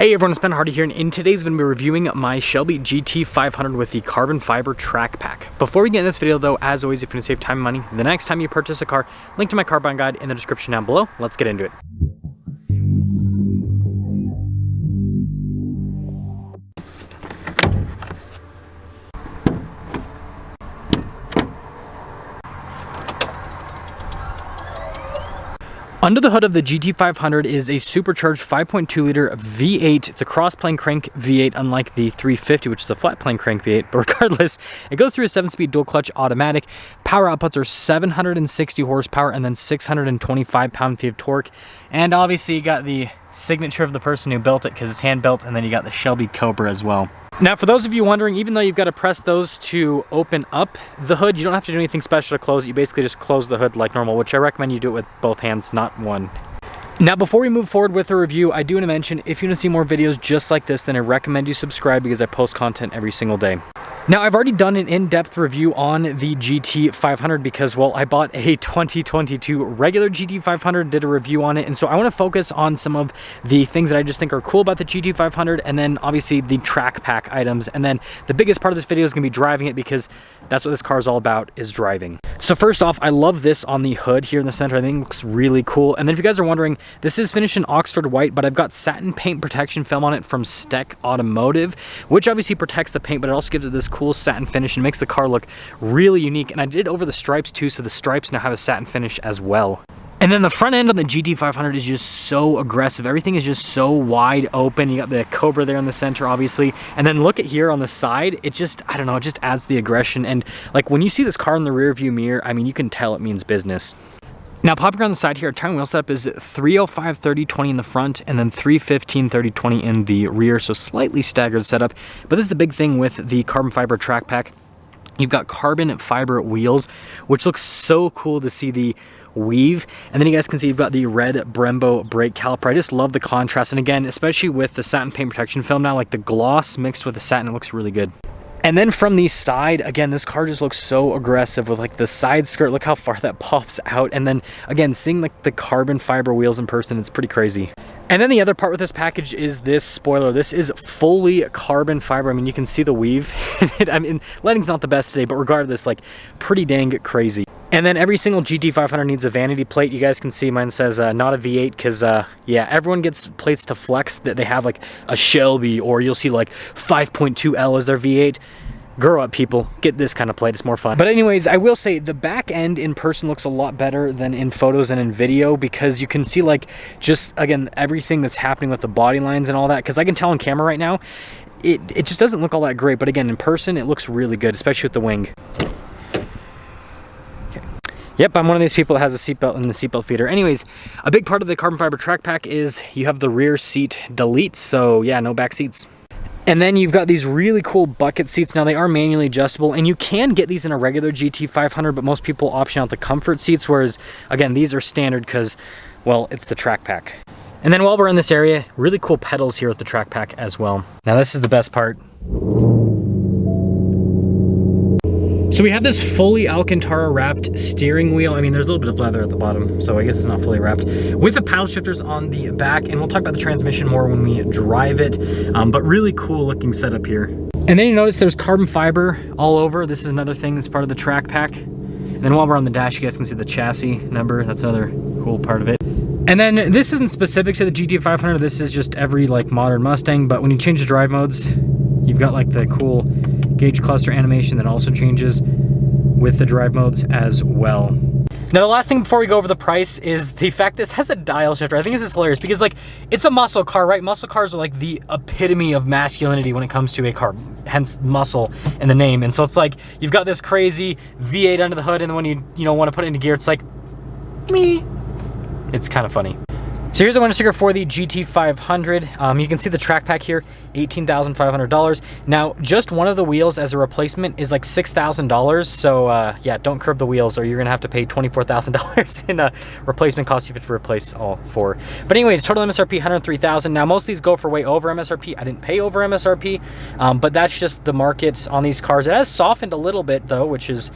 Hey everyone, it's Ben Hardy here, and in today's video, I'm going to be reviewing my Shelby GT500 with the carbon fiber track pack. Before we get in this video though, as always, if you want to save time and money, the next time you purchase a car, link to my car buying guide in the description down below. Let's get into it. Under the hood of the GT500 is a supercharged 5.2 liter V8. It's a cross-plane crank V8, unlike the 350, which is a flat-plane crank V8. But regardless, it goes through a 7-speed dual-clutch automatic. Power outputs are 760 horsepower and then 625 pound-feet of torque. And obviously, you got the signature of the person who built it because it's hand-built, and then you got the Shelby Cobra as well. Now, for those of you wondering, even though you've got to press those to open up the hood, you don't have to do anything special to close it. You basically just close the hood like normal, which I recommend you do it with both hands, not one. Now, before we move forward with the review, I do want to mention, if you want to see more videos just like this, then I recommend you subscribe because I post content every single day. Now, I've already done an in-depth review on the GT500 because, well, I bought a 2022 regular GT500, did a review on it, and so I want to focus on some of the things that I just think are cool about the GT500, and then obviously the track pack items, and then the biggest part of this video is going to be driving it because that's what this car is all about, is driving. So first off, I love this on the hood here in the center. I think it looks really cool. And then if you guys are wondering, this is finished in Oxford white, but I've got satin paint protection film on it from Steck Automotive, which obviously protects the paint, but it also gives it this cool satin finish and makes the car look really unique. And I did over the stripes too, so the stripes now have a satin finish as well. And then the front end on the GT500 is just so aggressive. Everything is just so wide open. You got the Cobra there in the center, obviously. And then look at here on the side. It just, I don't know, it just adds the aggression. And like when you see this car in the rear view mirror, I mean, you can tell it means business. Now, popping around the side here, our tire wheel setup is 305 30 20 in the front and then 315 30 20 in the rear. So slightly staggered setup. But this is the big thing with the carbon fiber track pack. You've got carbon fiber wheels, which looks so cool to see the weave. And then you guys can see you've got the red Brembo brake caliper. I just love the contrast. And again, especially with the satin paint protection film now, like the gloss mixed with the satin, it looks really good. And then from the side, again, this car just looks so aggressive with like the side skirt. Look how far that pops out. And then again, seeing like the carbon fiber wheels in person, it's pretty crazy. And then the other part with this package is this spoiler. This is fully carbon fiber. I mean, you can see the weave. I mean, lighting's not the best today, but regardless, like pretty dang crazy. And then every single GT500 needs a vanity plate. You guys can see mine says not a V8 because, yeah, everyone gets plates to flex that they have like a Shelby, or you'll see like 5.2L as their V8. Grow up, people. Get this kind of plate. It's more fun. But anyways, I will say the back end in person looks a lot better than in photos and in video because you can see like just, again, everything that's happening with the body lines and all that. Because I can tell on camera right now, it just doesn't look all that great. But again, in person, it looks really good, especially with the wing. Yep, I'm one of these people that has a seatbelt and the seatbelt feeder. Anyways, a big part of the carbon fiber track pack is you have the rear seat delete. So yeah, no back seats. And then you've got these really cool bucket seats. Now they are manually adjustable and you can get these in a regular GT500, but most people option out the comfort seats. Whereas again, these are standard because, well, it's the track pack. And then while we're in this area, really cool pedals here with the track pack as well. Now this is the best part. So we have this fully Alcantara wrapped steering wheel. I mean, there's a little bit of leather at the bottom, so I guess it's not fully wrapped. With the paddle shifters on the back, and we'll talk about the transmission more when we drive it, but really cool looking setup here. And then you notice there's carbon fiber all over. This is another thing that's part of the track pack. And then while we're on the dash, you guys can see the chassis number. That's another cool part of it. And then this isn't specific to the GT500. This is just every like modern Mustang, but when you change the drive modes, you've got like the cool gauge cluster animation that also changes with the drive modes as well. Now the last thing before we go over the price is the fact this has a dial shifter. I think this is hilarious because like it's a muscle car, right? Muscle cars are like the epitome of masculinity when it comes to a car, hence muscle in the name. And so it's like you've got this crazy V8 under the hood, and then when you want to put it into gear, it's like me. It's kind of funny. So here's a window sticker for the GT500. You can see the track pack here, $18,500. Now, just one of the wheels as a replacement is like $6,000. So yeah, don't curb the wheels or you're gonna have to pay $24,000 in a replacement cost if you have to replace all four. But anyways, total MSRP $103,000. Now, most of these go for way over MSRP. I didn't pay over MSRP, but that's just the market on these cars. It has softened a little bit though, which is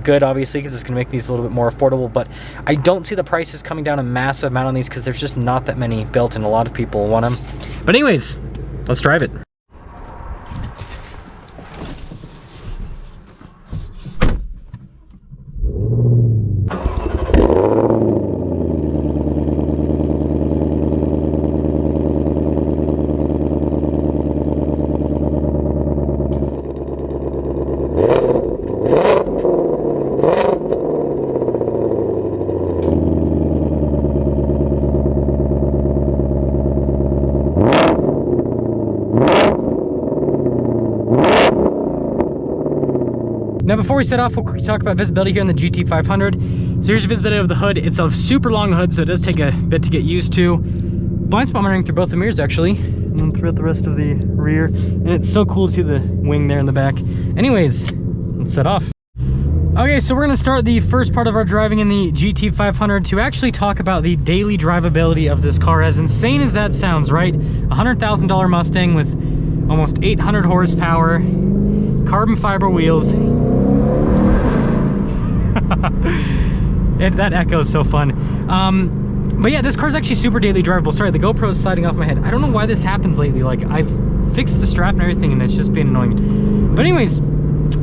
good, obviously, because it's gonna make these a little bit more affordable. But I don't see the prices coming down a massive amount on these because there's just just not that many built and a lot of people want them. But anyways, let's drive it. Now before we set off, we'll quickly talk about visibility here in the GT500. So here's your visibility of the hood. It's a super long hood, so it does take a bit to get used to. Blind spot monitoring through both the mirrors actually, and then throughout the rest of the rear. And it's so cool to see the wing there in the back. Anyways, let's set off. Okay, so we're gonna start the first part of our driving in the GT500 to actually talk about the daily drivability of this car. As insane as that sounds, right? $100,000 Mustang with almost 800 horsepower, carbon fiber wheels. That echoes so fun. But yeah, this car's actually super daily drivable. Sorry, the GoPro's sliding off my head. I don't know why this happens lately. Like, I've fixed the strap and everything and it's just been annoying. But anyways,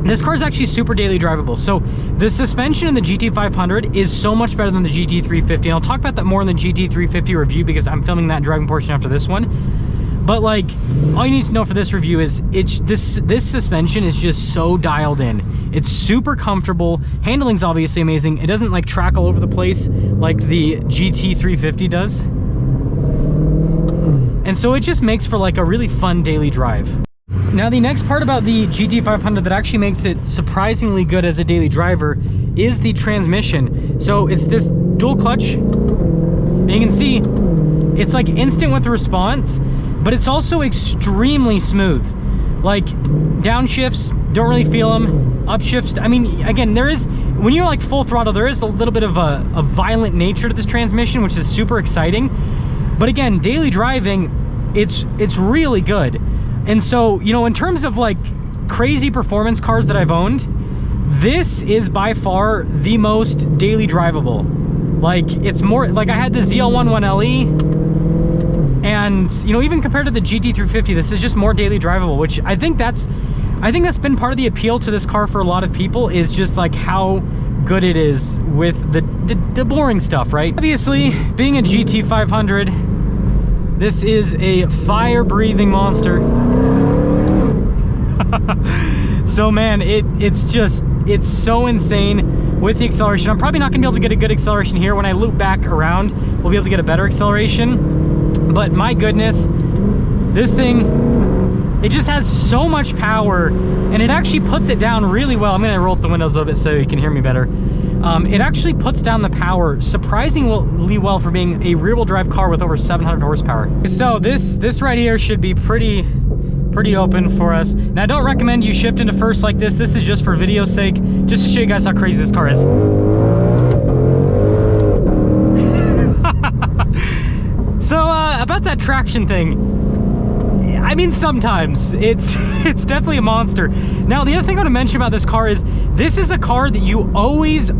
this car is actually super daily drivable. So the suspension in the GT500 is so much better than the GT350. And I'll talk about that more in the GT350 review because I'm filming that driving portion after this one. But like, all you need to know for this review is this suspension is just so dialed in. It's super comfortable. Handling's obviously amazing. It doesn't like track all over the place like the GT350 does. And so it just makes for like a really fun daily drive. Now the next part about the GT500 that actually makes it surprisingly good as a daily driver is the transmission. So it's this dual clutch, and you can see it's like instant with the response, but it's also extremely smooth. Like downshifts, don't really feel them. Upshifts, I mean, again, there is, when you're like full throttle, there is a little bit of a violent nature to this transmission, which is super exciting. But again, daily driving, it's really good. And so, you know, in terms of like crazy performance cars that I've owned, this is by far the most daily drivable. Like, it's more, like I had the ZL1 1LE, and, you know, even compared to the GT350, this is just more daily drivable, which I think that's been part of the appeal to this car for a lot of people, is just like how good it is with the boring stuff, right? Obviously, being a GT500, this is a fire-breathing monster. So man, it's so insane with the acceleration. I'm probably not gonna be able to get a good acceleration here. When I loop back around, we'll be able to get a better acceleration. But my goodness, this thing, it just has so much power, and it actually puts it down really well. I'm gonna roll up the windows a little bit so you can hear me better. It actually puts down the power surprisingly well for being a rear-wheel drive car with over 700 horsepower. So this right here should be pretty open for us. Now, I don't recommend you shift into first like this. This is just for video's sake, just to show you guys how crazy this car is. So about that traction thing, I mean, sometimes it's definitely a monster. Now, the other thing I want to mention about this car is this is a car that you always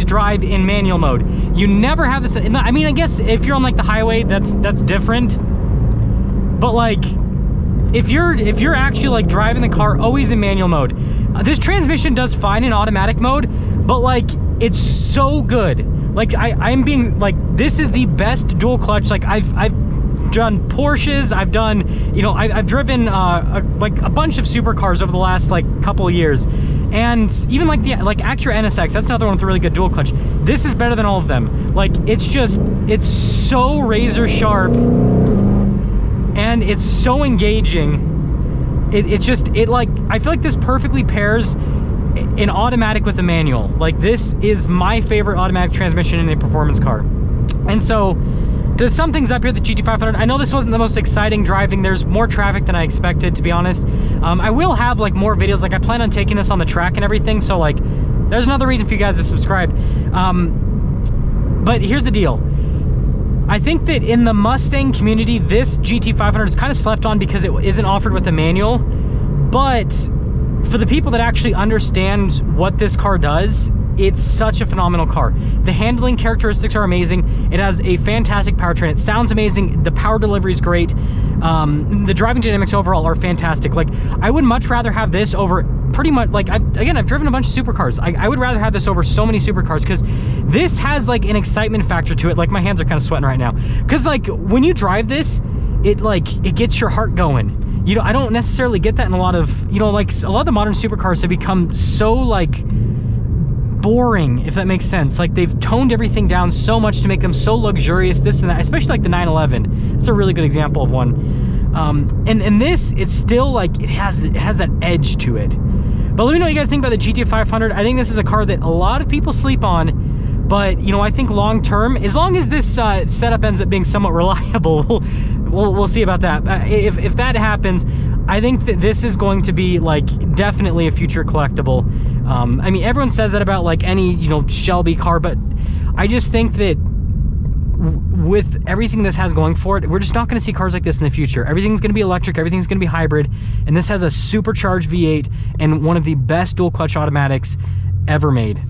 drive in manual mode. You never have this. I mean, I guess if you're on like the highway, that's different. But like, if you're actually like driving the car always in manual mode, this transmission does fine in automatic mode, but like, it's so good. Like, I'm being like, this is the best dual clutch. Like, I've done Porsches, I've done, you know, I've driven like a bunch of supercars over the last like couple of years, and even like the Acura NSX, that's another one with a really good dual clutch. This is better than all of them. Like, it's so razor sharp, and it's so engaging. I feel like this perfectly pairs an automatic with a manual. Like, this is my favorite automatic transmission in a performance car. And so, to sum things up here, the GT500, I know this wasn't the most exciting driving. There's more traffic than I expected, to be honest. I will have like more videos. Like, I plan on taking this on the track and everything, so like, there's another reason for you guys to subscribe. But here's the deal. I think that in the Mustang community, this GT500 is kind of slept on because it isn't offered with a manual. But for the people that actually understand what this car does, it's such a phenomenal car. The handling characteristics are amazing. It has a fantastic powertrain. It sounds amazing. The power delivery is great. The driving dynamics overall are fantastic. Like, I would much rather have this over pretty much, like, I've driven a bunch of supercars. I would rather have this over so many supercars, because this has like an excitement factor to it. Like, my hands are kind of sweating right now, because like when you drive this, it gets your heart going. You know, I don't necessarily get that in a lot of, you know, like a lot of the modern supercars have become so like boring, if that makes sense. Like, they've toned everything down so much to make them so luxurious, this and that, especially like the 911. It's a really good example of one. And this, it's still like, it has that edge to it. But let me know what you guys think about the GT500. I think this is a car that a lot of people sleep on, but you know, I think long term, as long as this setup ends up being somewhat reliable, we'll see about that. If that happens, I think that this is going to be like definitely a future collectible. I mean, everyone says that about like any, you know, Shelby car, but I just think that with everything this has going for it, we're just not going to see cars like this in the future. Everything's going to be electric, everything's going to be hybrid, and this has a supercharged V8 and one of the best dual clutch automatics ever made.